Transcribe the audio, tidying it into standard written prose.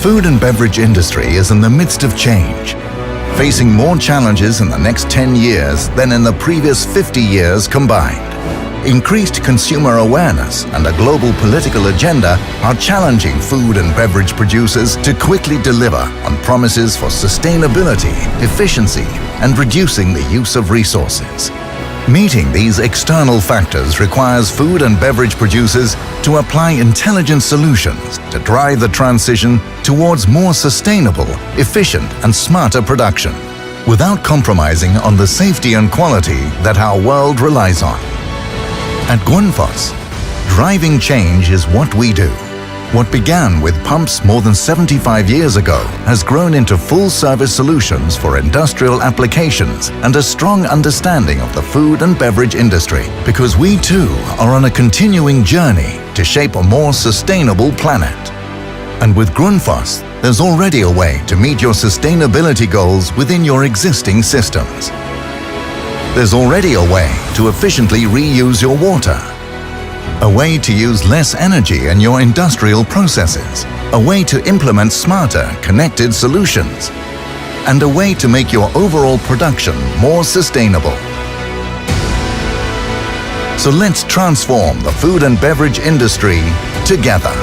food and beverage industry is in the midst of change, facing more challenges in the next 10 years than in the previous 50 years combined. Increased consumer awareness and a global political agenda are challenging food and beverage producers to quickly deliver on promises for sustainability, efficiency, and reducing the use of resources. Meeting these external factors requires food and beverage producers to apply intelligent solutions to drive the transition towards more sustainable, efficient, and smarter production, without compromising on the safety and quality that our world relies on. At Grundfos, driving change is what we do. What began with pumps more than 75 years ago has grown into full-service solutions for industrial applications and a strong understanding of the food and beverage industry, because we too are on a continuing journey to shape a more sustainable planet. And with Grundfos, there's already a way to meet your sustainability goals within your existing systems. There's already a way to efficiently reuse your water, a way to use less energy in your industrial processes, a way to implement smarter, connected solutions, and a way to make your overall production more sustainable. So let's transform the food and beverage industry together.